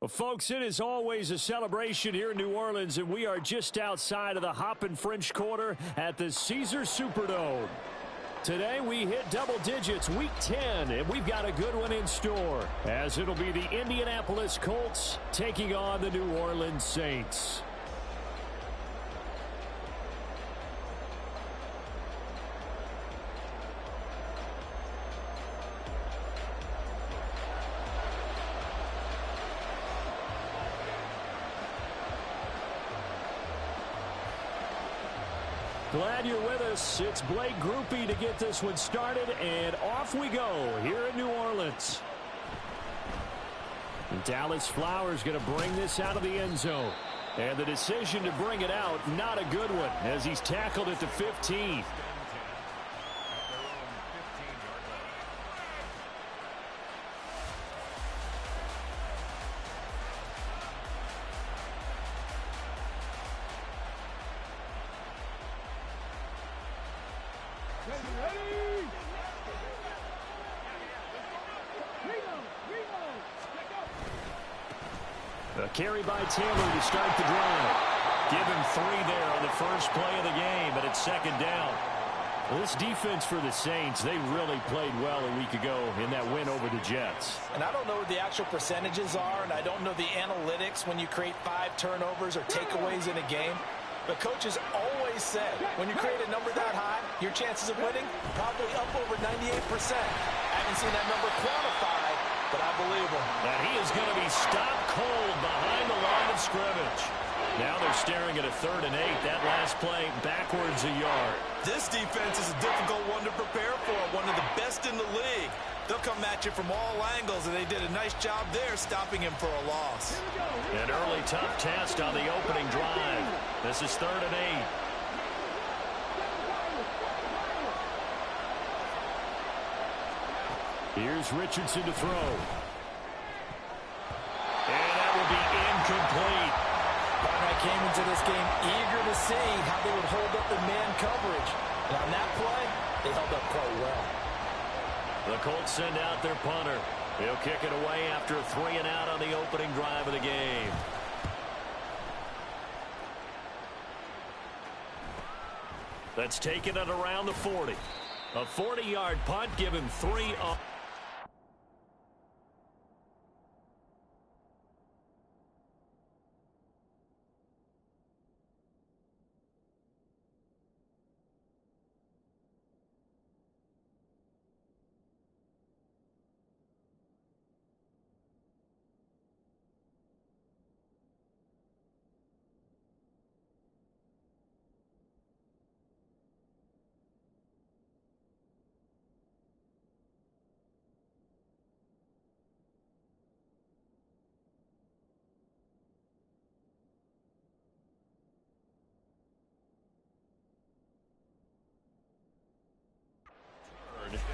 Well, folks, it is always a celebration here in New Orleans, and we are just outside of the Hoppin' French Quarter at the Caesars Superdome. Today we hit double digits, week 10, and we've got a good one in store, as it'll be the Indianapolis Colts taking on the New Orleans Saints. Glad you're with us. It's Blake Grupe to get this one started, and off we go here in New Orleans. And Dallas Flowers going to bring this out of the end zone. And the decision to bring it out, not a good one, as he's tackled at the 15. A carry by Taylor to start the drive. Give him 3 there on the first play of the game, but it's second down. Well, this defense for the Saints, they really played well a week ago in that win over the Jets. And I don't know what the actual percentages are, and I don't know the analytics when you create 5 turnovers or takeaways in a game. But coaches always said, when you create a number that high, your chances of winning probably up over 98%. I haven't seen that number quantified, but I believe him. And he is going to be stopped cold behind the line of scrimmage. Now they're staring at a 3rd and 8. That last play backwards a yard. This defense is a difficult one to prepare for, one of the best in the league. They'll come at you from all angles, and they did a nice job there stopping him for a loss. An early tough test on the opening drive. This is 3rd and 8. Here's Richardson to throw. And that will be incomplete. I came into this game eager to see how they would hold up in man coverage. And on that play, they held up quite well. The Colts send out their punter. He'll kick it away after a 3 and out on the opening drive of the game. That's taken it around the 40. A 40-yard punt, give him 3 up.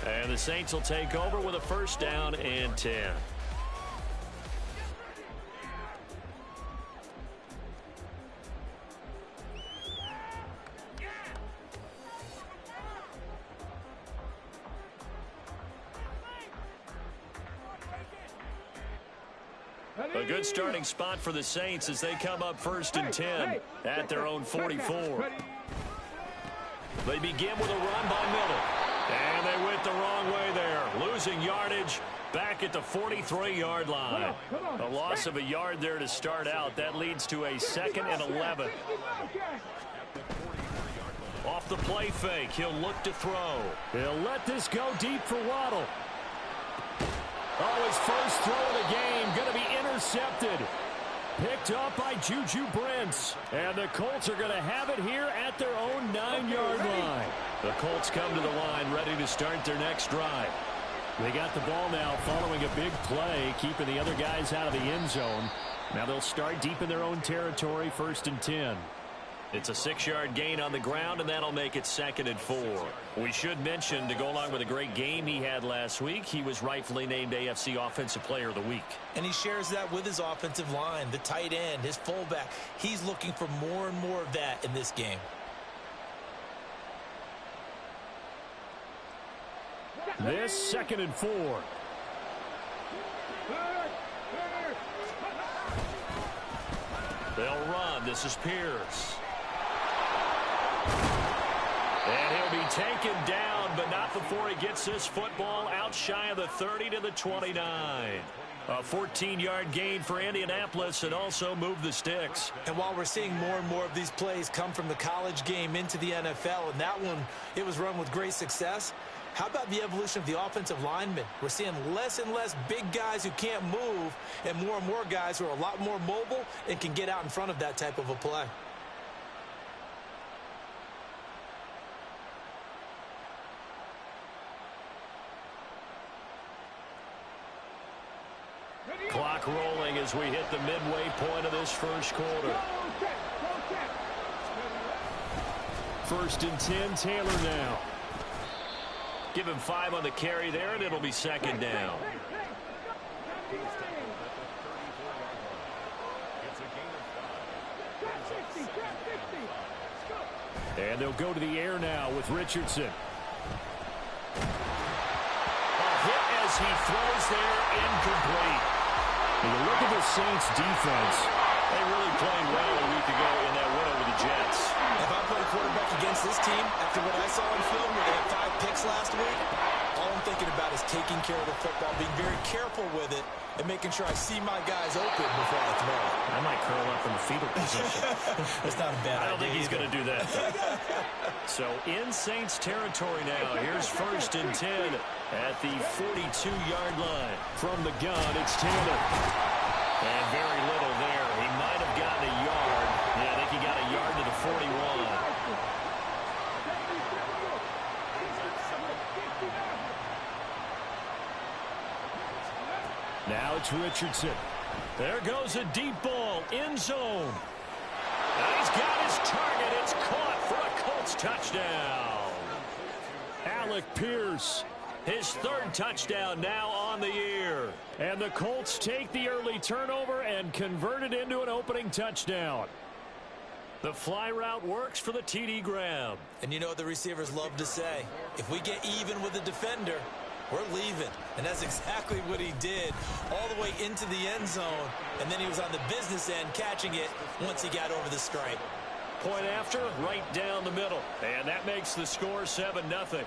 And the Saints will take over with a 1st down and 10. A good starting spot for the Saints as they come up 1st and 10 at their own 44. They begin with a run by Miller. And they went the wrong way there, losing yardage back at the 43-yard line. A loss of a yard there to start out. That leads to a 2nd and 11. Off the play fake, he'll look to throw. He'll let this go deep for Waddle. Oh, his first throw of the game going to be intercepted. Picked up by Juju Brents. And the Colts are going to have it here at their own 9-yard line. The Colts come to the line ready to start their next drive. They got the ball now following a big play, keeping the other guys out of the end zone. Now they'll start deep in their own territory, 1st and 10. It's a 6-yard gain on the ground, and that'll make it 2nd and 4. We should mention, to go along with a great game he had last week, he was rightfully named AFC Offensive Player of the Week. And he shares that with his offensive line, the tight end, his fullback. He's looking for more and more of that in this game. This 2nd and 4. They'll run. This is Pierce. And he'll be taken down, but not before he gets this football out shy of the 30 to the 29. A 14-yard gain for Indianapolis and also move the sticks. And while we're seeing more and more of these plays come from the college game into the NFL, and that one, it was run with great success, how about the evolution of the offensive linemen? We're seeing less and less big guys who can't move and more guys who are a lot more mobile and can get out in front of that type of a play. Clock rolling as we hit the midway point of this first quarter. 1st and 10, Taylor now. Give him 5 on the carry there, and it'll be 2nd down. And they'll go to the air now with Richardson. A hit as he throws there, incomplete. When you look at the Saints' defense, they really played well a week ago in that win over the Jets. If I play quarterback against this team, after what I saw on film where they had 5 picks last week, all I'm thinking about is taking care of the football, being very careful with it, and making sure I see my guys open before I throw it. I might curl up in the fetal position. That's not a bad idea. I don't think he's going to do that. So in Saints territory now. Here's 1st and 10 at the 42-yard line. From the gun, it's Taylor. And very little there. He might have gotten a yard. Yeah, I think he got a yard to the 41. Now it's Richardson. There goes a deep ball, end zone. And he's got his target. It's caught for a Colts touchdown. Alec Pierce, his 3rd touchdown now on the year. And the Colts take the early turnover and convert it into an opening touchdown. The fly route works for the TD grab. And you know what the receivers love to say? If we get even with the defender, we're leaving. And that's exactly what he did, all the way into the end zone. And then he was on the business end catching it once he got over the stripe. Point after, right down the middle. And that makes the score 7-0.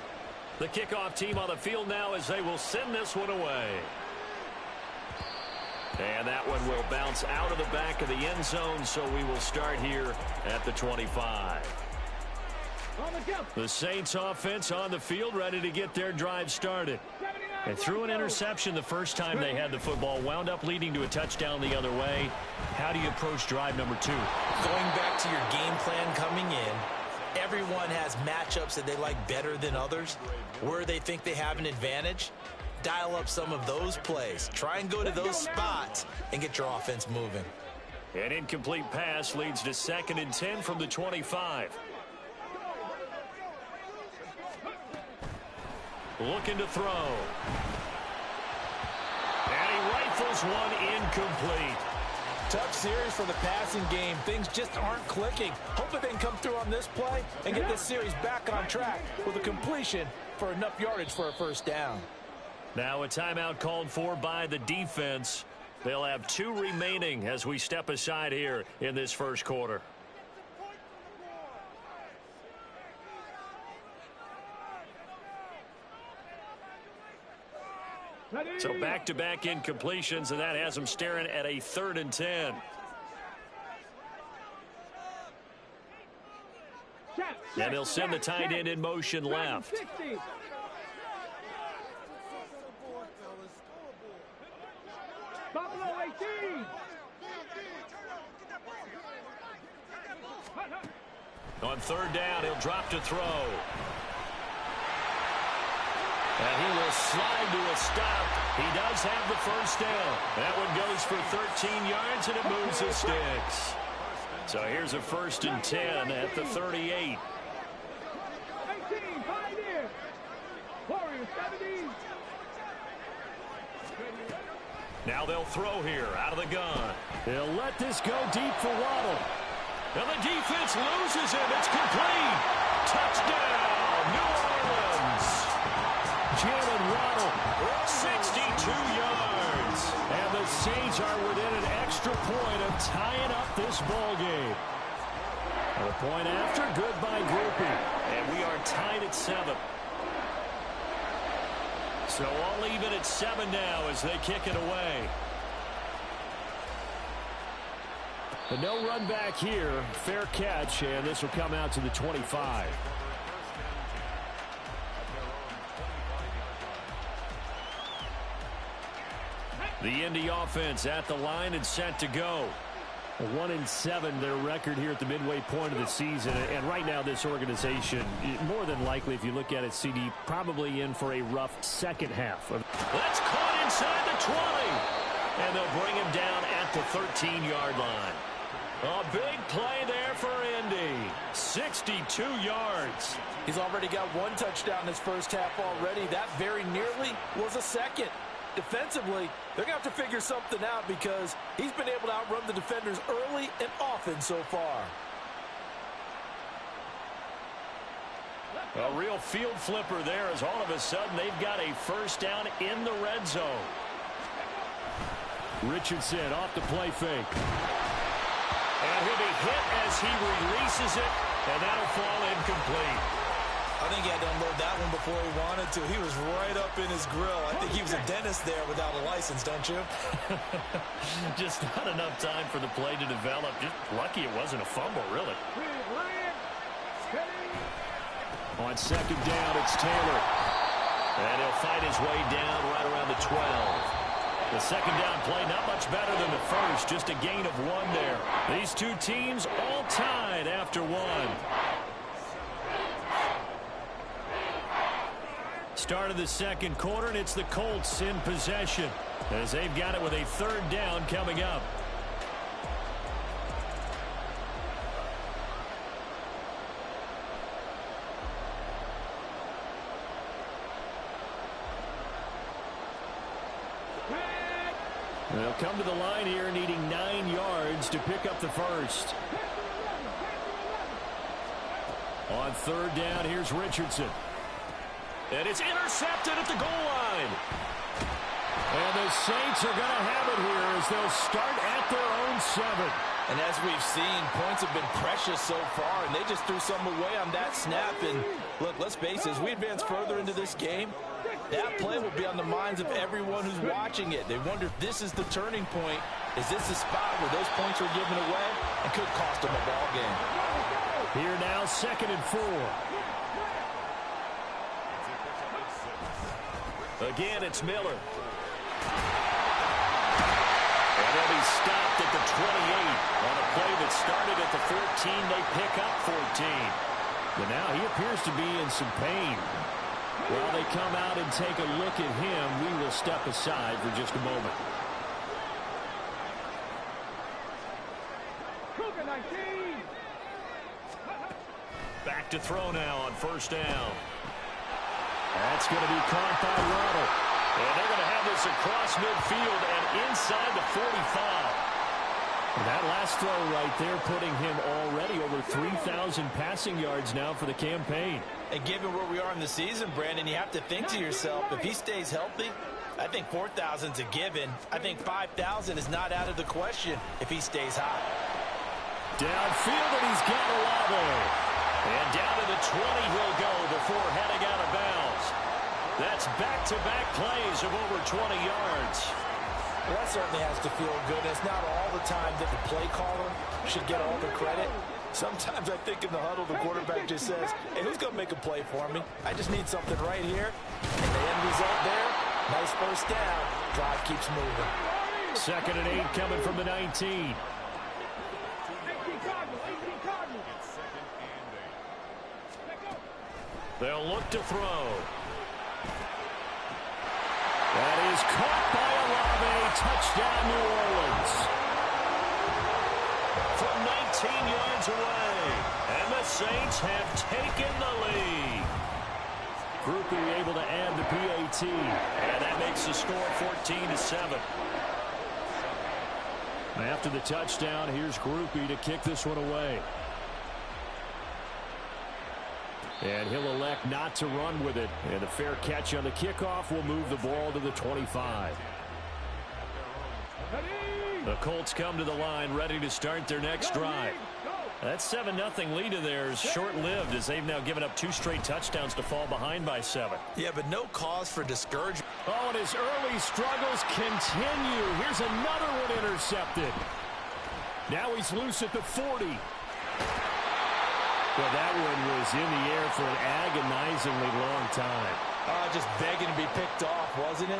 The kickoff team on the field now as they will send this one away. And that one will bounce out of the back of the end zone, so we will start here at the 25. The Saints offense on the field, ready to get their drive started. They threw an interception the first time they had the football, wound up leading to a touchdown the other way. How do you approach drive number 2? Going back to your game plan coming in, everyone has matchups that they like better than others, where they think they have an advantage. Dial up some of those plays. Try and go to those spots and get your offense moving. An incomplete pass leads to 2nd and 10 from the 25. Looking to throw. And he rifles one incomplete. Tough series for the passing game. Things just aren't clicking. Hopefully they can come through on this play and get this series back on track with a completion for enough yardage for a 1st down. Now a timeout called for by the defense. They'll have 2 remaining as we step aside here in this first quarter. So back-to-back incompletions, and that has them staring at a 3rd and 10. And they'll send the tight end in motion left. On 3rd down, he'll drop to throw. And he will slide to a stop. He does have the 1st down. That one goes for 13 yards, and it moves the sticks. So here's a 1st and 10 at the 38. Now they'll throw here out of the gun. They'll let this go deep for Waddle. And the defense loses him. It's complete. Touchdown, New Orleans. Jalen Waddle, 62 yards. And the Saints are within an extra point of tying up this ball game. A point after, good by Grupe. And we are tied at 7. So all even at 7 now as they kick it away. But no run back here. Fair catch, and this will come out to the 25. The Indy offense at the line and set to go. 1-7 their record here at the midway point of the season. And right now this organization, more than likely, if you look at it, CD, probably in for a rough second half. That's caught inside the 20. And they'll bring him down at the 13-yard line. A big play there for Indy. 62 yards. He's already got 1 touchdown in his first half already. That very nearly was a second. Defensively, they're going to have to figure something out because he's been able to outrun the defenders early and often so far. A real field flipper there as all of a sudden they've got a first down in the red zone. Richardson off the play fake. And he'll be hit as he releases it, and that'll fall incomplete. I think he had to unload that one before he wanted to. He was right up in his grill. I think he was a dentist there without a license, don't you? Just not enough time for the play to develop. Just lucky it wasn't a fumble, really. On second down, it's Taylor. And he'll fight his way down right around the 12. The second down play, not much better than the first. Just a gain of 1 there. These two teams all tied after 1. Start of the second quarter, and it's the Colts in possession as they've got it with a third down coming up. They'll come to the line here needing 9 yards to pick up the first. On third down, here's Richardson. And it's intercepted at the goal line. And the Saints are going to have it here as they'll start at their own 7. And as we've seen, points have been precious so far, and they just threw some away on that snap. And look, let's face it, as we advance further into this game, that play will be on the minds of everyone who's watching it. They wonder if this is the turning point. Is this the spot where those points are given away and could cost them a ball game? Here now, 2nd and 4. Again, it's Miller. And they'll be stopped at the 28 on a play that started at the 14. They pick up 14. But now he appears to be in some pain. While they come out and take a look at him, we will step aside for just a moment. Back to throw now on first down. That's going to be caught by Waddle. And they're going to have this across midfield and inside the 45. And that last throw right there putting him already over 3,000 passing yards now for the campaign. And given where we are in the season, Brandon, you have to think to yourself, if he stays healthy, I think 4,000's a given. I think 5,000 is not out of the question if he stays hot. Downfield, and he's got Olave. And down to the 20 he'll go before heading out of bounds. That's back-to-back plays of over 20 yards. Well, that certainly has to feel good. It's not all the time that the play caller should get all the credit. Sometimes I think in the huddle, the quarterback just says, hey, who's going to make a play for me? I just need something right here. And the end result there, nice first down. Drive keeps moving. 2nd and 8 coming from the 19. They'll look to throw. That is caught by Olave. Touchdown, New Orleans. From 19 yards away. And the Saints have taken the lead. Grupe able to add the PAT. And that makes the score 14-7. After the touchdown, here's Grupe to kick this one away. And he'll elect not to run with it. And a fair catch on the kickoff will move the ball to the 25. The Colts come to the line ready to start their next drive. That 7-0 lead of theirs short-lived as they've now given up 2 straight touchdowns to fall behind by 7. Yeah, but no cause for discouragement. Oh, and his early struggles continue. Here's another one intercepted. Now he's loose at the 40. Well, that one was in the air for an agonizingly long time. Just begging to be picked off, wasn't it?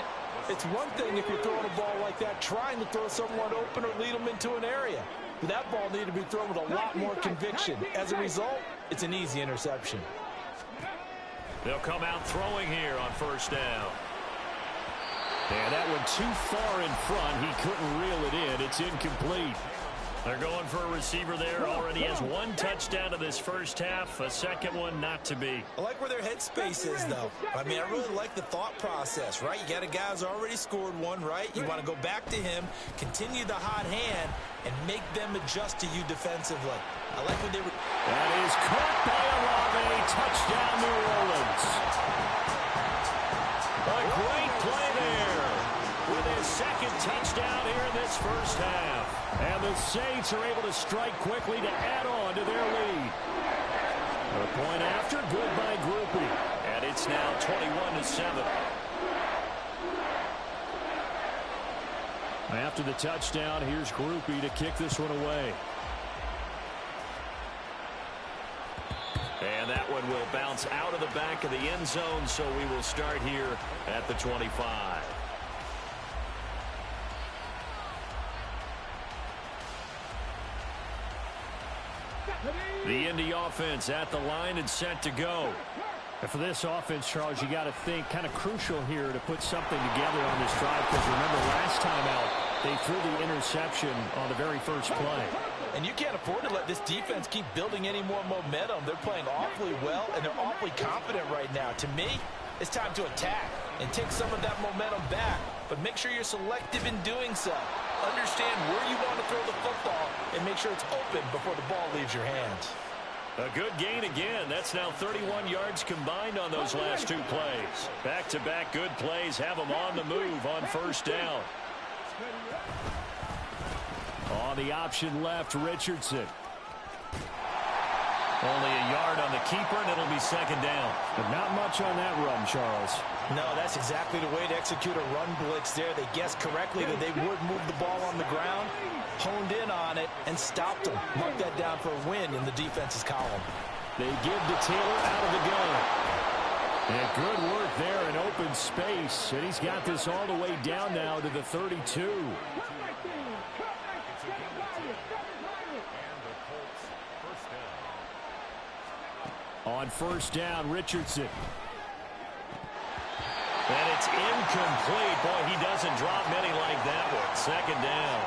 It's one thing if you're throwing a ball like that, trying to throw someone open or lead them into an area. But that ball needed to be thrown with a lot more conviction. As a result, it's an easy interception. They'll come out throwing here on first down. And that one too far in front. He couldn't reel it in. It's incomplete. They're going for a receiver there. Already has 1 touchdown in this first half. A second one not to be. I like where their headspace is, though. I mean, I really like the thought process, right? You got a guy who's already scored 1, right? You want to go back to him, continue the hot hand, and make them adjust to you defensively. I like what they were. That is caught by Olave. Touchdown, New Orleans. A great play there with his second touchdown here in this first half. And the Saints are able to strike quickly to add on to their lead. A point after, good by Grupe. And it's now 21-7. After the touchdown, here's Grupe to kick this one away. And that one will bounce out of the back of the end zone, so we will start here at the 25. The Indy offense at the line and set to go. And for this offense, Charles, you got to think kind of crucial here to put something together on this drive, because remember last time out they threw the interception on the very first play. And you can't afford to let this defense keep building any more momentum. They're playing awfully well, and they're awfully confident right now. To me, it's time to attack and take some of that momentum back, but make sure you're selective in doing so. Understand where you want to throw the football and make sure it's open before the ball leaves your hands. A good gain again. That's now 31 yards combined on those last 2 plays. Back-to-back good plays have them on the move on first down. On the option left, Richardson. Only a yard on the keeper, and it'll be second down. But not much on that run, Charles. No, that's exactly the way to execute a run blitz there. They guessed correctly that they would move the ball on the ground, honed in on it, and stopped them. Mark that down for a win in the defense's column. They give to Taylor out of the gun. And good work there in open space. And he's got this all the way down now to the 32. On first down, Richardson. And it's incomplete. Boy, he doesn't drop many like that one. Second down.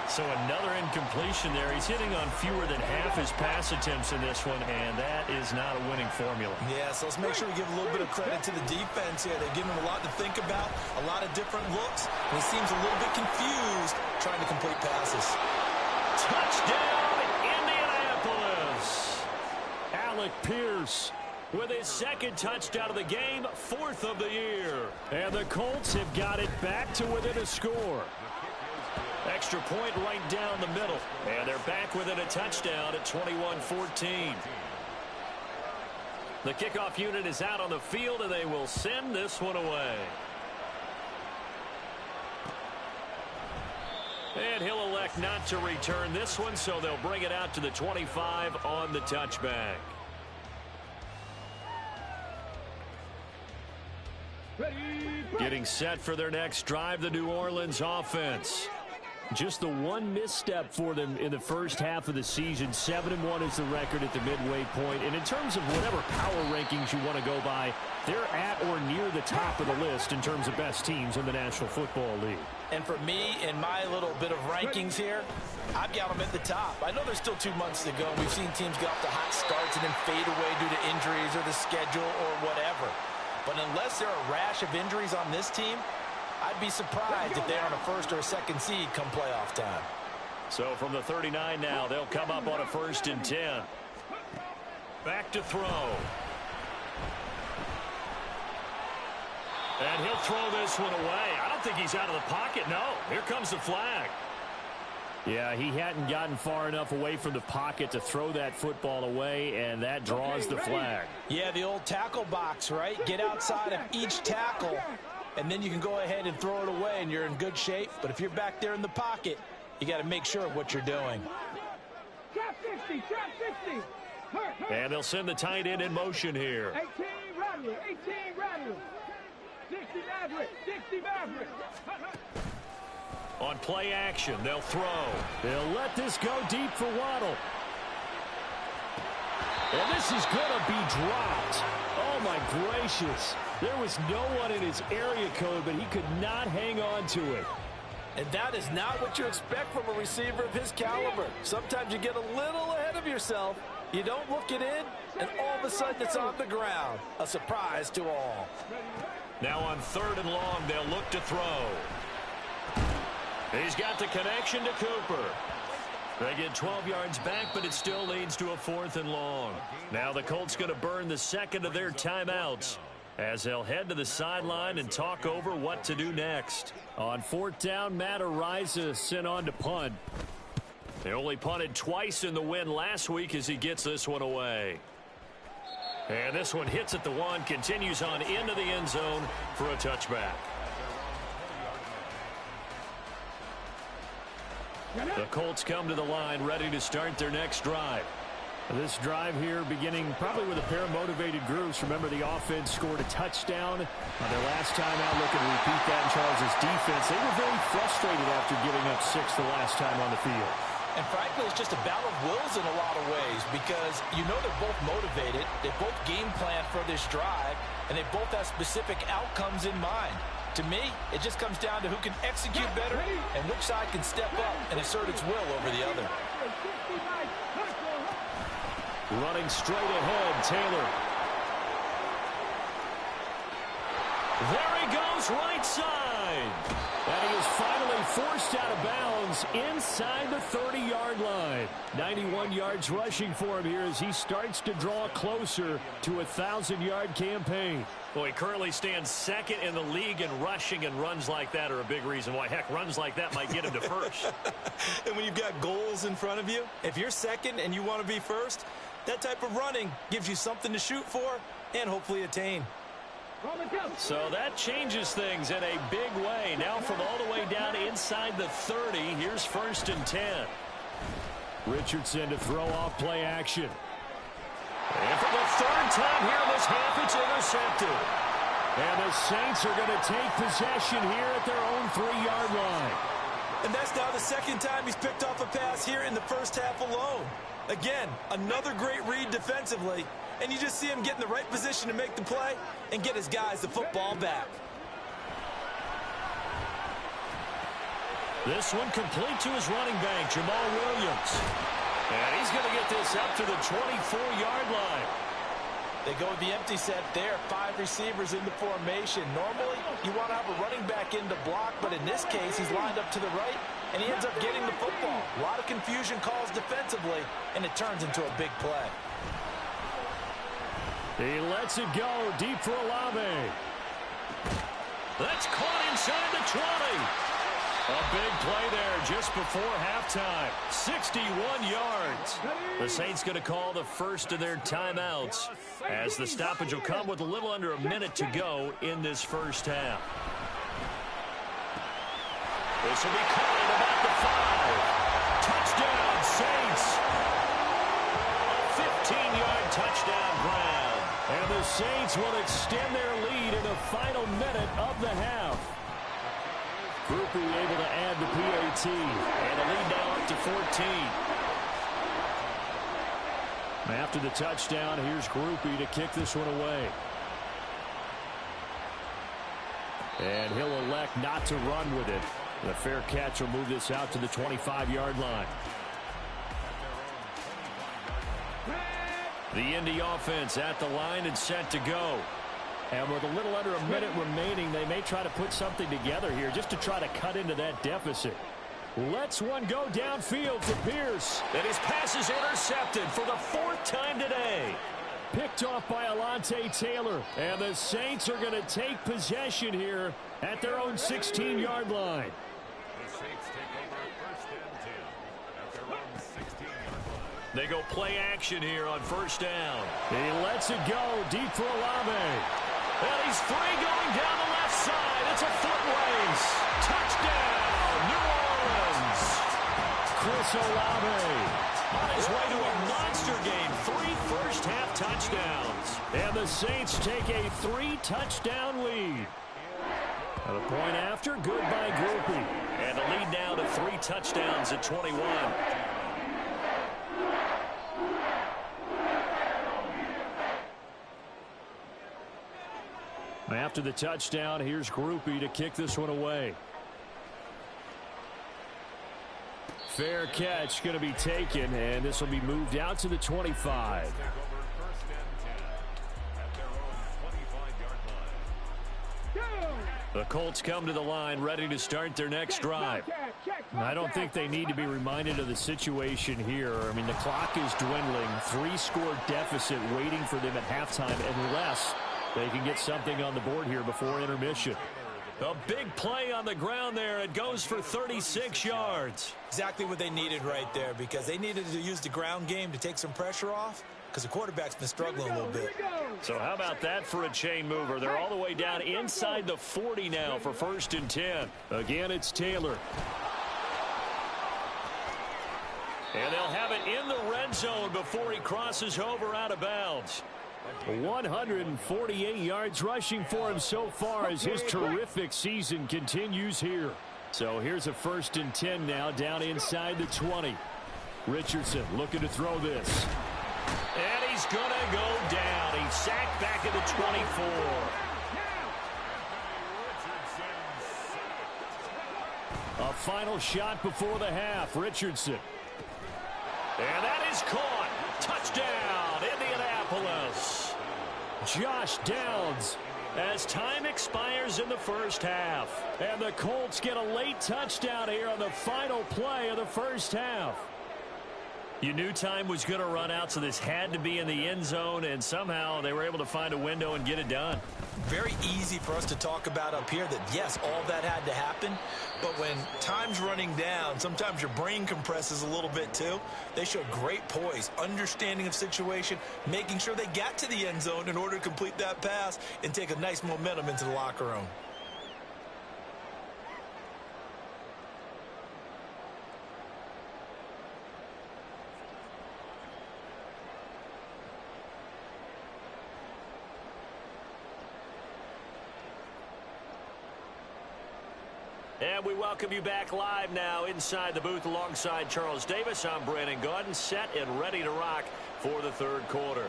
So another incompletion there. He's hitting on fewer than half his pass attempts in this one, and that is not a winning formula. Yeah, so let's make sure we give a little bit of credit to the defense here. They've given him a lot to think about, a lot of different looks, and he seems a little bit confused trying to complete passes. Touchdown, Indianapolis! Alec Pierce with his second touchdown of the game, 4th of the year. And the Colts have got it back to within a score. Extra point right down the middle. And they're back within a touchdown at 21-14. The kickoff unit is out on the field, and they will send this one away. And he'll elect not to return this one, so they'll bring it out to the 25 on the touchback. Getting set for their next drive, the New Orleans offense. Just the one misstep for them in the first half of the season. 7-1 is the record at the midway point. And in terms of whatever power rankings you want to go by, they're at or near the top of the list in terms of best teams in the National Football League. And for me, in my little bit of rankings here, I've got them at the top. I know there's still 2 months to go. We've seen teams get off to hot starts and then fade away due to injuries or the schedule or whatever. But unless there are a rash of injuries on this team, I'd be surprised if they're on a first or a second seed come playoff time. So from the 39 now, they'll come up on a 1st and 10. Back to throw. And he'll throw this one away. I don't think he's out of the pocket. No, here comes the flag. Yeah, he hadn't gotten far enough away from the pocket to throw that football away, and that draws the flag. Yeah, the old tackle box, right? Get outside of each tackle, and then you can go ahead and throw it away, and you're in good shape. But if you're back there in the pocket, you got to make sure of what you're doing. Trap 60, trap 60. And they'll send the tight end in motion here. 18 Rattler, 18 Rattler. 60 Maverick, 60 Maverick. On play action, they'll throw. They'll let this go deep for Waddle. And this is going to be dropped. Oh, my gracious. There was no one in his area code, but he could not hang on to it. And that is not what you expect from a receiver of his caliber. Sometimes you get a little ahead of yourself. You don't look it in, and all of a sudden it's on the ground. A surprise to all. Now on 3rd and long, they'll look to throw. He's got the connection to Cooper. They get 12 yards back, but it still leads to a 4th and long. Now the Colts going to burn the second of their timeouts as they'll head to the sideline and talk over what to do next. On 4th down, Matt Araiza sent on to punt. They only punted twice in the win last week as he gets this one away. And this one hits at the 1, continues on into the end zone for a touchback. The Colts come to the line ready to start their next drive. This drive here beginning probably with a pair of motivated groups. Remember, the offense scored a touchdown on their last time out. Looking to repeat that in Charles' defense. They were very frustrated after giving up 6 the last time on the field. And frankly, it's just a battle of wills in a lot of ways because you know they're both motivated. They both game plan for this drive, and they both have specific outcomes in mind. To me, it just comes down to who can execute better and which side can step up and assert its will over the other. Running straight ahead, Taylor. There he goes, right side. And he is finally forced out of bounds inside the 30-yard line. 91 yards rushing for him here as he starts to draw closer to a 1,000-yard campaign. Well, he currently stands 2nd in the league in rushing, and runs like that are a big reason why. Heck, runs like that might get him to first. And when you've got goals in front of you, if you're 2nd and you want to be first, that type of running gives you something to shoot for and hopefully attain. So that changes things in a big way. Now from all the way down inside the 30, here's 1st and 10. Richardson to throw off play action. And for the 3rd time here in this half, it's intercepted. And the Saints are going to take possession here at their own 3-yard line. And that's now the 2nd time he's picked off a pass here in the first half alone. Again, another great read defensively. And you just see him get in the right position to make the play and get his guys the football back. This one complete to his running back, Jamal Williams. And he's going to get this up to the 24-yard line. They go with the empty set there, 5 receivers in the formation. Normally, you want to have a running back in to block, but in this case, he's lined up to the right, and he ends up getting the football. A lot of confusion calls defensively, and it turns into a big play. He lets it go deep for Olave. That's caught inside the 20. A big play there just before halftime. 61 yards. The Saints going to call the first of their timeouts as the stoppage will come with a little under a minute to go in this first half. This will be caught at about the 5. Touchdown, Saints. A 15-yard touchdown grab. And the Saints will extend their lead in the final minute of the half. Grupe able to add the PAT. And a lead now up to 14. After the touchdown, here's Grupe to kick this one away. And he'll elect not to run with it. The fair catch will move this out to the 25-yard line. The Indy offense at the line and set to go. And with a little under a minute remaining, they may try to put something together here just to try to cut into that deficit. Lets one go downfield to Pierce. And his pass is intercepted for the 4th time today. Picked off by Alontae Taylor. And the Saints are going to take possession here at their own 16-yard line. The Saints take over 1st and 10. They go play action here on first down. He lets it go deep for Olave. And he's free going down the left side. It's a foot race. Touchdown, New Orleans. Chris Olave on his way to a monster game. 3 first-half touchdowns. And the Saints take a 3-touchdown lead. At a point after, good by Grupe. And the lead now to 3 touchdowns at 21. After the touchdown, here's Grupe to kick this one away. Fair catch going to be taken, and this will be moved out to the 25. The Colts come to the line ready to start their next drive. I don't think they need to be reminded of the situation here. I mean, the clock is dwindling. 3-score deficit waiting for them at halftime unless they can get something on the board here before intermission. A big play on the ground there. It goes for 36 yards. Exactly what they needed right there, because they needed to use the ground game to take some pressure off, because the quarterback's been struggling a little bit. So how about that for a chain mover? They're all the way down inside the 40 now for 1st and 10. Again, it's Taylor. And they'll have it in the red zone before he crosses over out of bounds. 148 yards rushing for him so far as his terrific season continues here. So here's a 1st and 10 now down inside the 20. Richardson looking to throw this. And he's going to go down. He's sacked back at the 24. A final shot before the half. Richardson. And that is caught. Touchdown, Indianapolis. Josh Downs as time expires in the first half. And the Colts get a late touchdown here on the final play of the first half. You knew time was going to run out, so this had to be in the end zone, and somehow they were able to find a window and get it done. Very easy for us to talk about up here that, yes, all that had to happen, but when time's running down, sometimes your brain compresses a little bit too. They showed great poise, understanding of situation, making sure they got to the end zone in order to complete that pass and take a nice momentum into the locker room. And we welcome you back live now inside the booth alongside Charles Davis. I'm Brandon Gaudin, set and ready to rock for the 3rd quarter.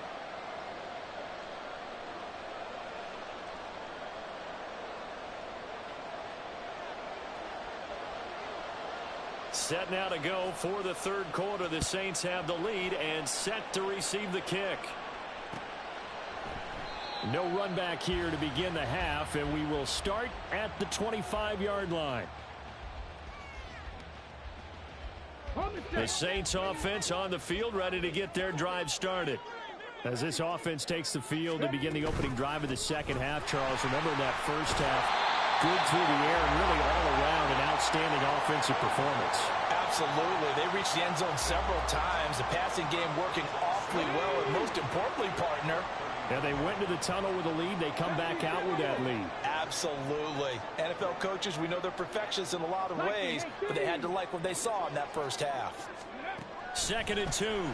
Set now to go for the 3rd quarter. The Saints have the lead and set to receive the kick. No run back here to begin the half, and we will start at the 25-yard line. The Saints offense on the field, ready to get their drive started. As this offense takes the field to begin the opening drive of the second half, Charles, remember in that first half, good through the air and really all around an outstanding offensive performance. Absolutely. They reached the end zone several times. The passing game working awfully well, and most importantly, partner, and they went to the tunnel with a lead. They come back out with that lead. Absolutely. NFL coaches, we know they're perfectionists in a lot of ways, but they had to like what they saw in that first half. 2nd and 2. And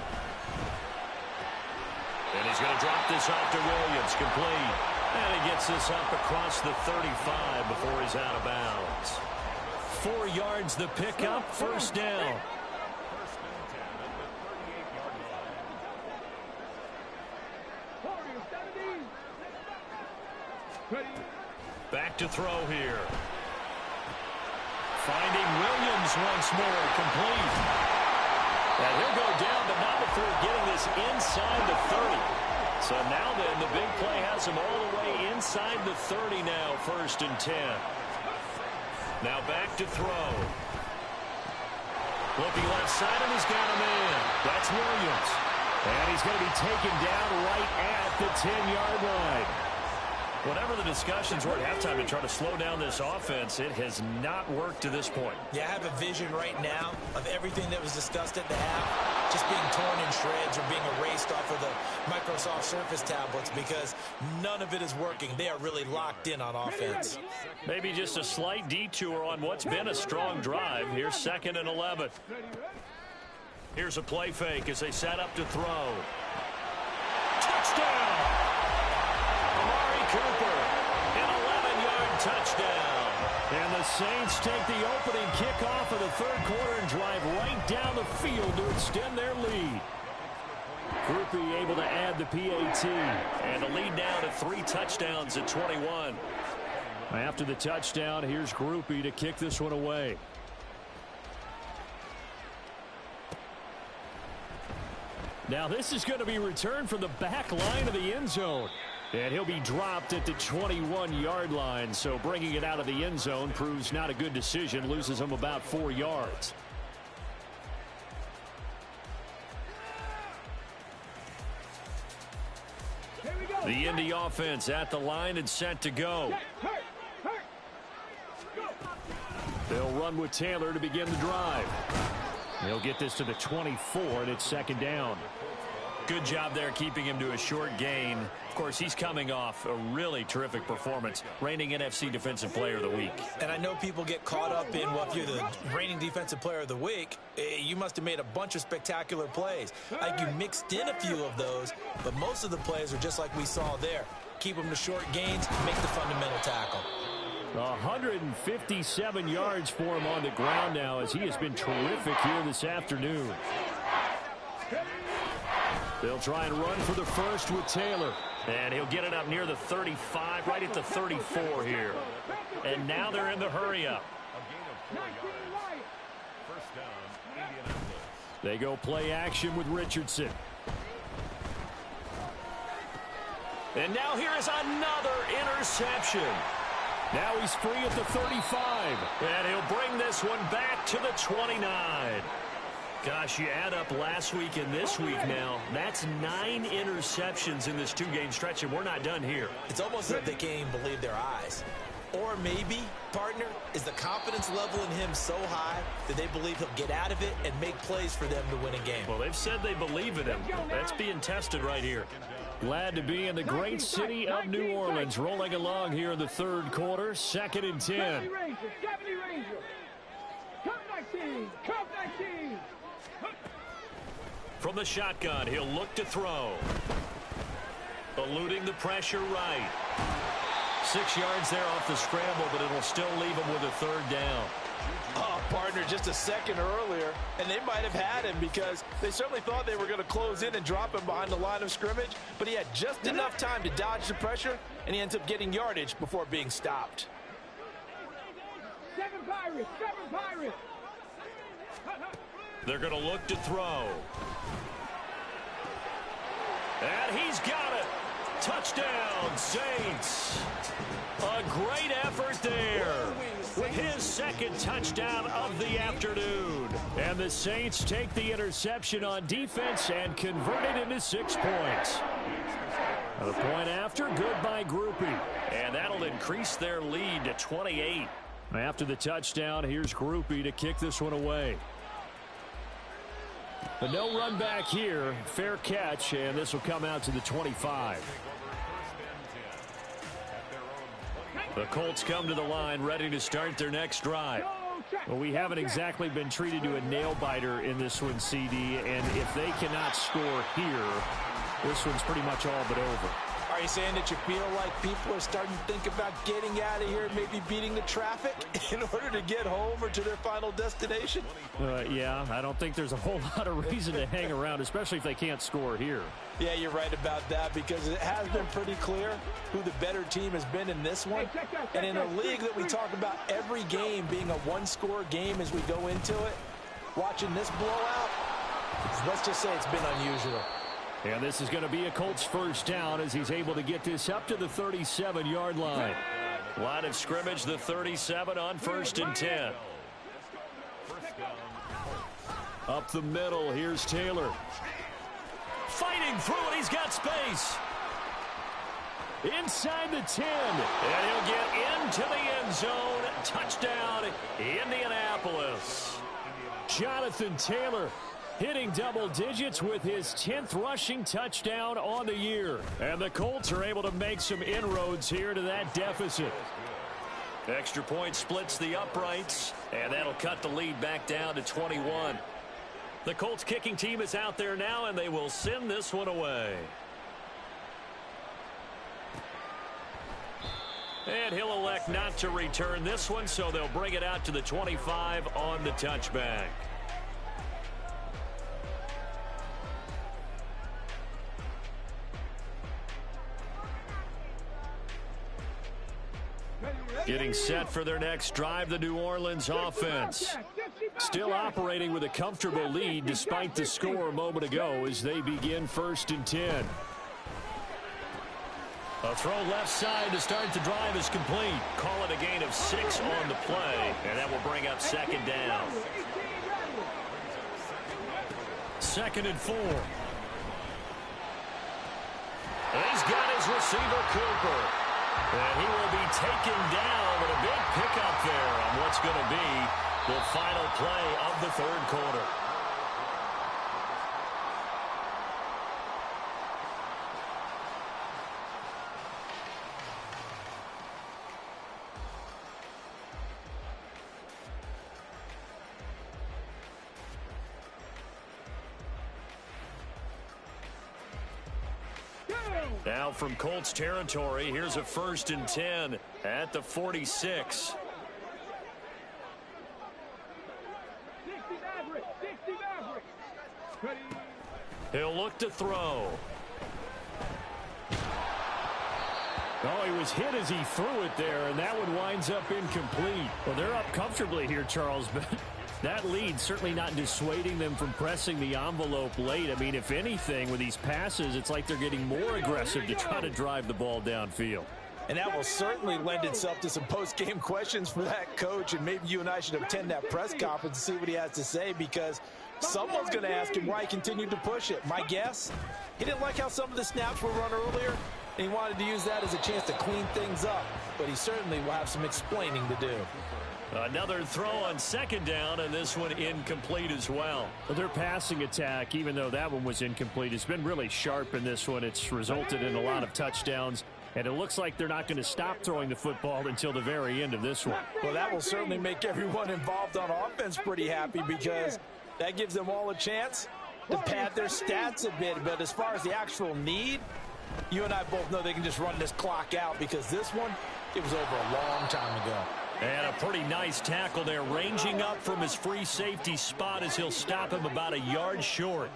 he's going to drop this off to Williams. Complete. And he gets this up across the 35 before he's out of bounds. 4 yards the pickup. 1st down. Back to throw here. Finding Williams once more. Complete. And he'll go down, but not before getting this inside the 30. So now then, the big play has him all the way inside the 30 now. 1st and 10. Now back to throw. Looking left side, and he's got him in. That's Williams. And he's going to be taken down right at the 10-yard line. Whatever the discussions were at halftime to try to slow down this offense, it has not worked to this point. Yeah, I have a vision right now of everything that was discussed at the half. just being torn in shreds or being erased off of the Microsoft Surface tablets because none of it is working. They are really locked in on offense. Maybe just a slight detour on what's been a strong drive. Here's 2nd and 11. Here's a play fake as they set up to throw. Touchdown! Amari Cooper, an 11-yard touchdown. And the Saints take the opening kickoff of the third quarter and drive right down the field to extend their lead. Grupe able to add the PAT. And the lead now to 3 touchdowns at 21. After the touchdown, here's Grupe to kick this one away. Now this is going to be returned from the back line of the end zone. And he'll be dropped at the 21-yard line. So bringing it out of the end zone proves not a good decision. Loses him about 4 yards. The Indy offense at the line and set to go. They'll run with Taylor to begin the drive. They'll get this to the 24, and it's 2nd down. Good job there keeping him to a short gain. Of course, he's coming off a really terrific performance, reigning NFC Defensive Player of the Week. And I know people get caught up in, well, if you're the reigning Defensive Player of the Week, you must have made a bunch of spectacular plays. Like you mixed in a few of those, but most of the plays are just like we saw there. Keep them to short gains, make the fundamental tackle. 157 yards for him on the ground now as he has been terrific here this afternoon. They'll try and run for the first with Taylor. And he'll get it up near the 35, right at the 34 here. And now they're in the hurry-up. They go play action with Richardson. And now here is another interception. Now he's free at the 35. And he'll bring this one back to the 29. Gosh, you add up last week and this week now. That's 9 interceptions in this 2-game stretch, and we're not done here. It's almost like they can't even believe their eyes. Or maybe, partner, is the confidence level in him so high that they believe he'll get out of it and make plays for them to win a game. Well, they've said they believe in him. That's being tested right here. Glad to be in the great city of New Orleans, rolling along here in the third quarter, 2nd and 10. From the shotgun, he'll look to throw. Eluding the pressure right. 6 yards there off the scramble, but it'll still leave him with a 3rd down. Oh, partner, just a second earlier, and they might have had him because they certainly thought they were going to close in and drop him behind the line of scrimmage, but he had just enough time to dodge the pressure, and he ends up getting yardage before being stopped. 7 Pirates, 7 Pirates. They're going to look to throw. And he's got it. Touchdown, Saints. A great effort there with his 2nd touchdown of the afternoon. And the Saints take the interception on defense and convert it into 6 points. The point after, good by Grupe. And that'll increase their lead to 28. After the touchdown, here's Grupe to kick this one away. But no run back here. Fair catch, and this will come out to the 25. The Colts come to the line, ready to start their next drive. Well, we haven't exactly been treated to a nail-biter in this one, CD, and if they cannot score here, this one's pretty much all but over. Are you saying that you feel like people are starting to think about getting out of here, maybe beating the traffic in order to get home or to their final destination? Yeah, I don't think there's a whole lot of reason to hang around, especially if they can't score here. Yeah, you're right about that because it has been pretty clear who the better team has been in this one. And in a league that we talk about every game being a one-score game as we go into it, watching this blowout, let's just say it's been unusual. And this is going to be a Colts 1st down as he's able to get this up to the 37-yard line. Line of scrimmage, the 37 on 1st and 10. Up the middle, here's Taylor. Fighting through it, he's got space. Inside the 10. And he'll get into the end zone. Touchdown, Indianapolis. Jonathan Taylor Hitting double digits with his 10th rushing touchdown on the year. And the Colts are able to make some inroads here to that deficit. Extra point splits the uprights, and that'll cut the lead back down to 21. The Colts kicking team is out there now, and they will send this one away. And he'll elect not to return this one, so they'll bring it out to the 25 on the touchback. Getting set for their next drive, the New Orleans offense. Still operating with a comfortable lead despite the score a moment ago as they begin 1st and 10. A throw left side to start the drive is complete. Call it a gain of 6 on the play, and that will bring up 2nd down. 2nd and 4. And he's got his receiver, Cooper. And he will be taken down with a big pickup there on what's going to be the final play of the 3rd quarter. Now from Colts territory, here's a 1st and 10 at the 46. He'll look to throw. Oh, he was hit as he threw it there, and that one winds up incomplete. Well, they're up comfortably here, Charles, but that lead certainly not dissuading them from pressing the envelope late. I mean, if anything, with these passes, it's like they're getting more aggressive to try to drive the ball downfield. And that will certainly lend itself to some post-game questions for that coach, and maybe you and I should attend that press conference and see what he has to say, because someone's going to ask him why he continued to push it. My guess, he didn't like how some of the snaps were run earlier, and he wanted to use that as a chance to clean things up, but he certainly will have some explaining to do. Another throw on 2nd down, and this one incomplete as well. But their passing attack, even though that one was incomplete, has been really sharp in this one. It's resulted in a lot of touchdowns, and it looks like they're not going to stop throwing the football until the very end of this one. Well, that will certainly make everyone involved on offense pretty happy, because that gives them all a chance to pad their stats a bit. But as far as the actual need, you and I both know they can just run this clock out, because this one, it was over a long time ago. And a pretty nice tackle there, ranging up from his free safety spot as he'll stop him about a yard short.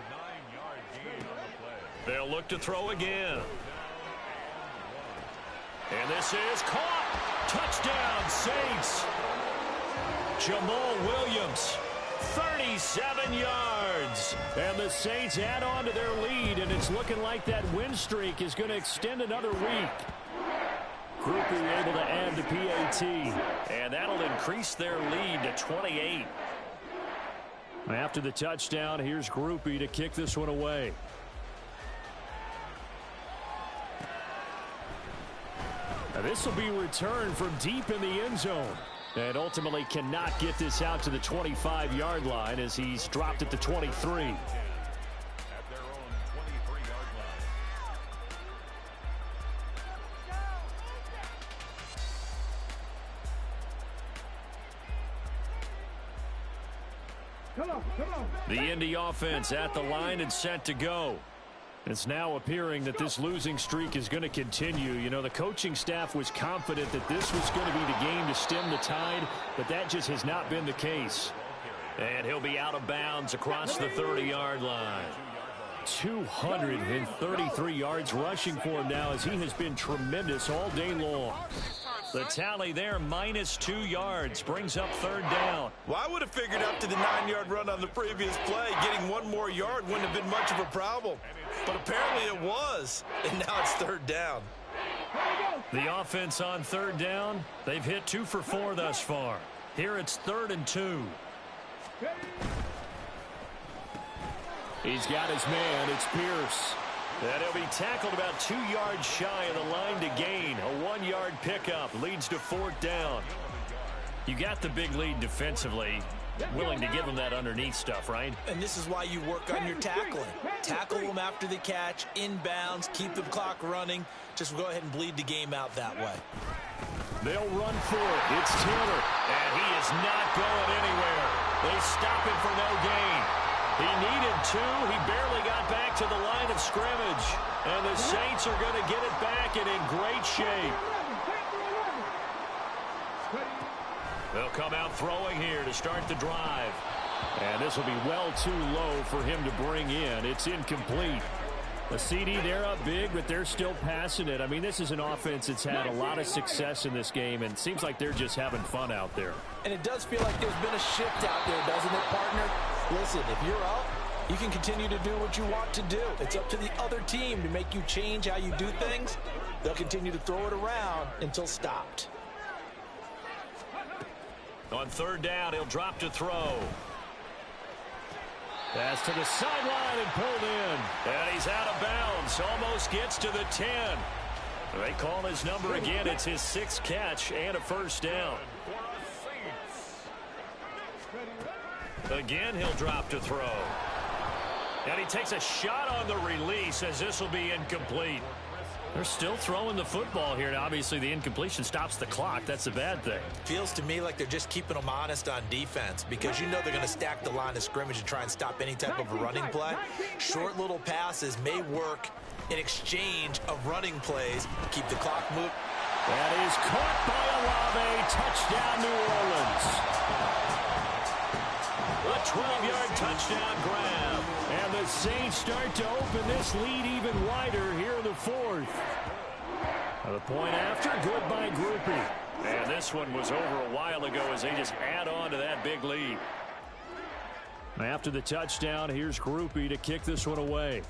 They'll look to throw again. And this is caught. Touchdown, Saints. Jamal Williams, 37 yards. And the Saints add on to their lead, and it's looking like that win streak is going to extend another week. Grupe able to add the PAT, and that'll increase their lead to 28. After the touchdown, here's Grupe to kick this one away. Now this will be returned from deep in the end zone, and ultimately cannot get this out to the 25-yard line as he's dropped at the 23. The Indy offense at the line and set to go. It's now appearing that this losing streak is going to continue. You know, the coaching staff was confident that this was going to be the game to stem the tide, but that just has not been the case. And he'll be out of bounds across the 30-yard line. 233 yards rushing for him now, as he has been tremendous all day long. The tally there, -2 yards, brings up 3rd down. Well, I would have figured up to the 9-yard run on the previous play. Getting one more yard wouldn't have been much of a problem. But apparently it was, and now it's 3rd down. The offense on 3rd down, they've hit 2 for 4 thus far. Here it's 3rd and 2. He's got his man, it's Pierce. And he'll be tackled about 2 yards shy of the line to gain. A 1-yard pickup leads to 4th down. You got the big lead defensively. willing to give him that underneath stuff, right? And this is why you work on your tackling. Tackle them after the catch, inbounds, keep the clock running. Just go ahead and bleed the game out that way. They'll run for it. It's Taylor, and he is not going anywhere. They stop him for no gain. He needed 2. He barely got back to the line of scrimmage. And the Saints are going to get it back and in great shape. They'll come out throwing here to start the drive. And this will be well too low for him to bring in. It's incomplete. The CD, they're up big, but they're still passing it. I mean, this is an offense that's had a lot of success in this game, and it seems like they're just having fun out there. And it does feel like there's been a shift out there, doesn't it, partner? Listen, if you're up, you can continue to do what you want to do. It's up to the other team to make you change how you do things. They'll continue to throw it around until stopped. On third down, he'll drop to throw. Pass to the sideline and pulled in. And he's out of bounds. Almost gets to the 10. They call his number again. It's his 6th catch and a first down. Again, he'll drop to throw. And he takes a shot on the release as this will be incomplete. They're still throwing the football here. Now, obviously, the incompletion stops the clock. That's a bad thing. Feels to me like they're just keeping them honest on defense because you know they're going to stack the line of scrimmage and try and stop any type of a running play. Short little passes may work in exchange of running plays to keep the clock moving. That is caught by Olave. Touchdown, New Orleans. A 12-yard touchdown grab. And the Saints start to open this lead even wider here in the 4th. The point after, good by Grupe. And this one was over a while ago as they just add on to that big lead. After the touchdown, here's Grupe to kick this one away.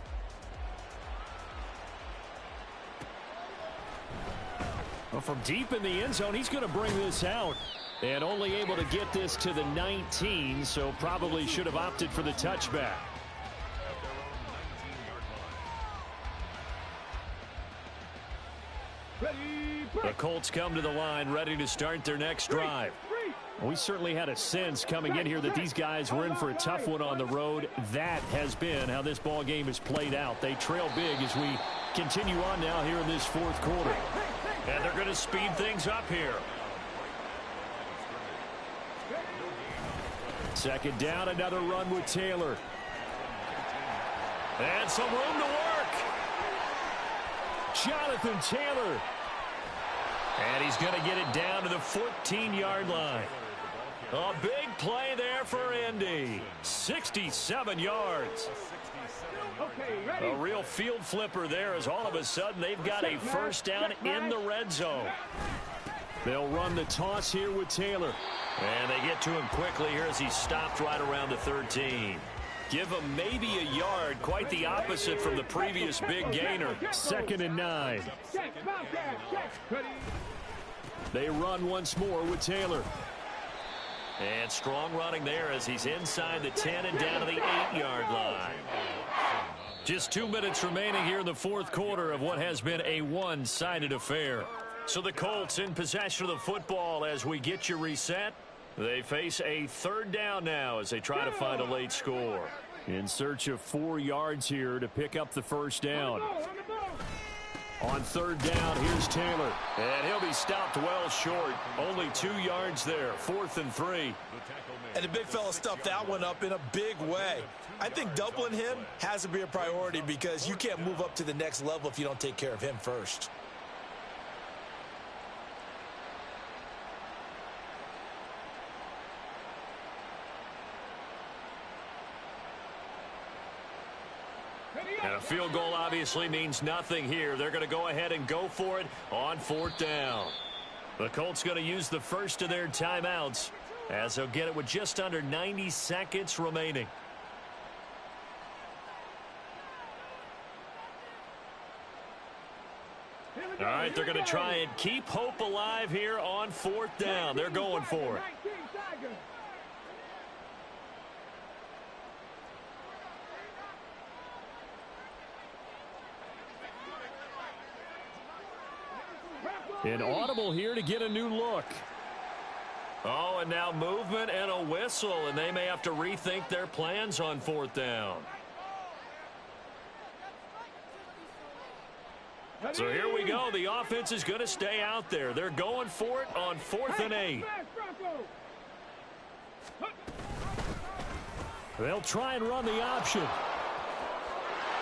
Well, from deep in the end zone, he's going to bring this out. And only able to get this to the 19, so probably should have opted for the touchback. The Colts come to the line ready to start their next drive. We certainly had a sense coming in here that these guys were in for a tough one on the road. That has been how this ball game has played out. They trail big as we continue on now here in this 4th quarter. And they're going to speed things up here. Second down, another run with Taylor. And some room to work. Jonathan Taylor. And he's going to get it down to the 14-yard line. A big play there for Indy. 67 yards. A real field flipper there as all of a sudden they've got a first down in the red zone. They'll run the toss here with Taylor. And they get to him quickly here as he stopped right around the 13. Give him maybe a yard. Quite the opposite from the previous big gainer. 2nd and 9. They run once more with Taylor. And strong running there as he's inside the 10 and down to the 8-yard line. Just 2 minutes remaining here in the 4th quarter of what has been a one-sided affair. So the Colts in possession of the football as we get you reset. They face a 3rd down now as they try to find a late score. In search of 4 yards here to pick up the first down. On 3rd down, here's Taylor. And he'll be stopped well short. Only 2 yards there. 4th and 3. And the big fella stuffed that one up in a big way. I think doubling him has to be a priority because you can't move up to the next level if you don't take care of him first. And a field goal obviously means nothing here. They're going to go ahead and go for it on 4th down. The Colts going to use the first of their timeouts as they'll get it with just under 90 seconds remaining. All right, they're going to try and keep hope alive here on 4th down. They're going for it. An audible here to get a new look. Oh, and now movement and a whistle, and they may have to rethink their plans on 4th down. So here we go. The offense is going to stay out there. They're going for it on 4th and 8. They'll try and run the option.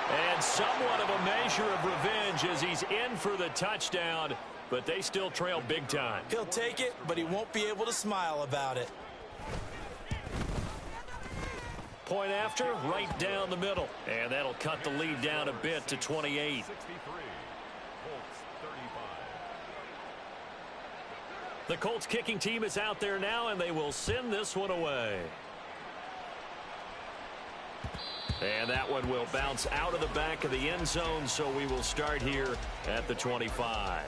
And somewhat of a measure of revenge as he's in for the touchdown, but they still trail big time. He'll take it, but he won't be able to smile about it. Point after, right down the middle. And that'll cut the lead down a bit to 28. The Colts kicking team is out there now, and they will send this one away. And that one will bounce out of the back of the end zone, so we will start here at the 25.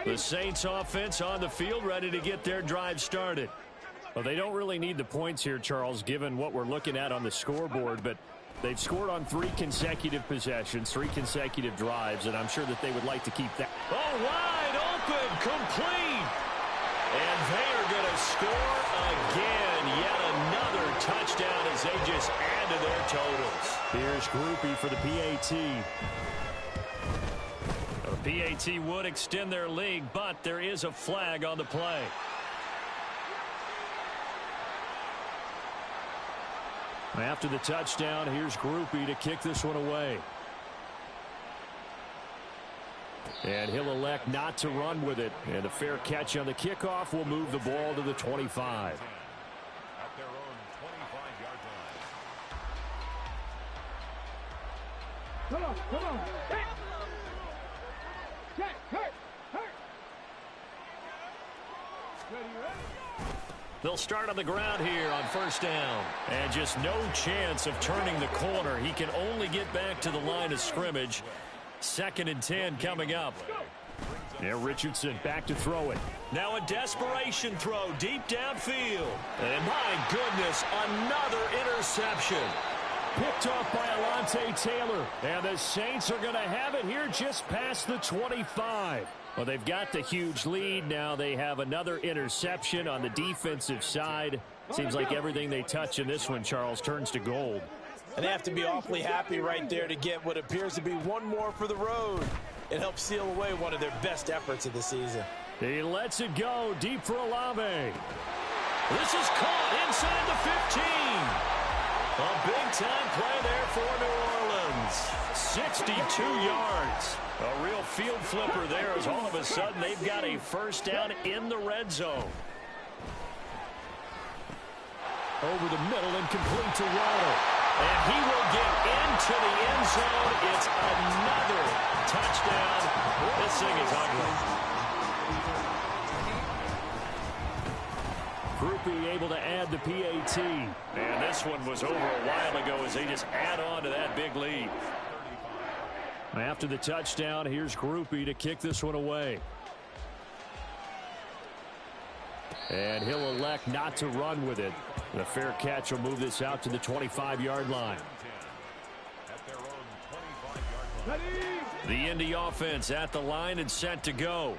The Saints offense on the field, ready to get their drive started. Well, they don't really need the points here, Charles, given what we're looking at on the scoreboard, but they've scored on 3 consecutive possessions, 3 consecutive drives, and I'm sure that they would like to keep that. Oh, wide open, complete. And they are going to score again. Yet another touchdown as they just add to their totals. Here's Grupe for the PAT. The PAT would extend their lead, but there is a flag on the play. After the touchdown, here's Grupe to kick this one away. And he'll elect not to run with it. And a fair catch on the kickoff will move the ball to the 25. At their own 25-yard line. Come on. Check, hurt. Ready. They'll start on the ground here on 1st down. And just no chance of turning the corner. He can only get back to the line of scrimmage. 2nd and 10 coming up. Yeah, Richardson back to throw it. Now a desperation throw deep downfield. And my goodness, another interception. Picked off by Alontae Taylor. And the Saints are going to have it here just past the 25. Well, they've got the huge lead. Now they have another interception on the defensive side. Seems like everything they touch in this one, Charles, turns to gold. And they have to be awfully happy right there to get what appears to be one more for the road. It helps seal away one of their best efforts of the season. He lets it go deep for Olave. This is caught inside the 15. A big-time play there for New Orleans. 62 yards. A real field flipper there as all of a sudden they've got a 1st down in the red zone. Over the middle and complete to Waddle. And he will get into the end zone. It's another touchdown. This thing is ugly. Grupe able to add the PAT. And this one was over a while ago as they just add on to that big lead. After the touchdown, here's Grupe to kick this one away. And he'll elect not to run with it. The fair catch will move this out to the 25-yard line. The Indy offense at the line and set to go.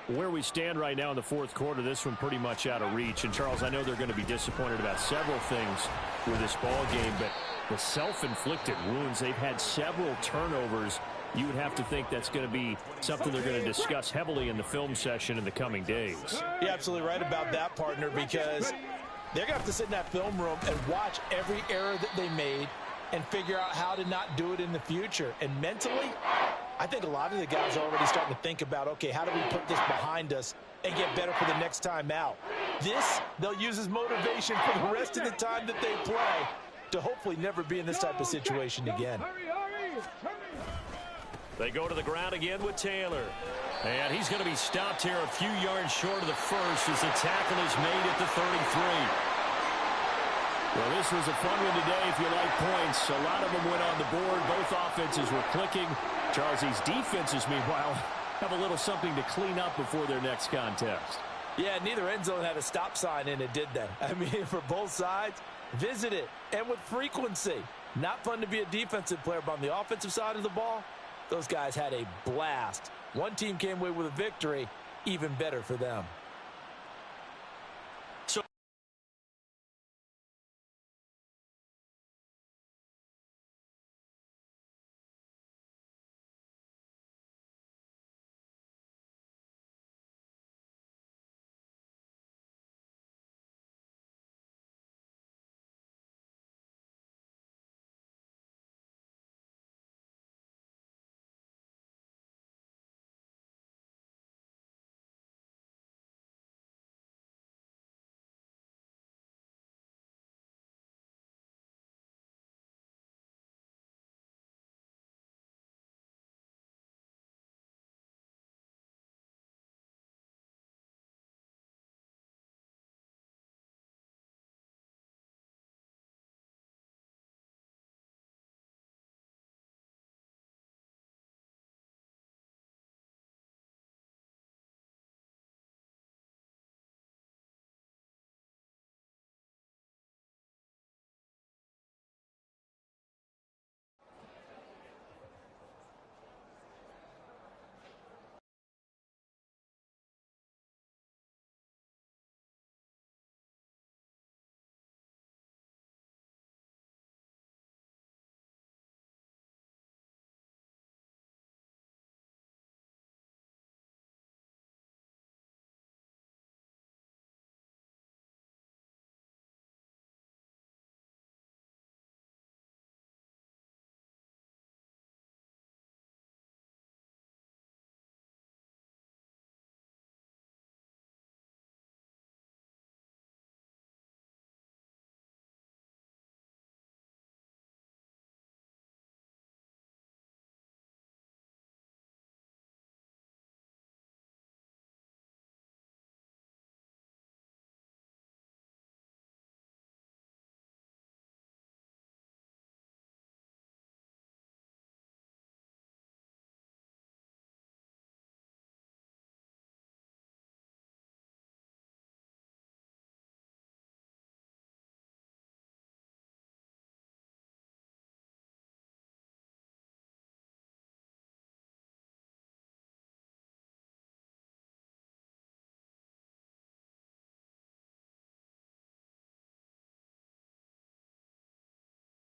Where we stand right now in the 4th quarter, this one pretty much out of reach. And, Charles, I know they're going to be disappointed about several things with this ball game, but the self-inflicted wounds, they've had several turnovers. You would have to think that's going to be something they're going to discuss heavily in the film session in the coming days. You're absolutely right about that, partner, because they're going to have to sit in that film room and watch every error that they made and figure out how to not do it in the future. And mentally, I think a lot of the guys are already starting to think about, okay, how do we put this behind us and get better for the next time out? This, they'll use as motivation for the rest of the time that they play to hopefully never be in this type of situation again. They go to the ground again with Taylor. And he's going to be stopped here a few yards short of the first as the tackle is made at the 33. Well, this was a fun one today if you like points. A lot of them went on the board. Both offenses were clicking. Charles, these defenses, meanwhile, have a little something to clean up before their next contest. Yeah, neither end zone had a stop sign in it, did they? I mean, for both sides, visit it, and with frequency. Not fun to be a defensive player, but on the offensive side of the ball, Those guys had a blast. One team came away with a victory, even better for them.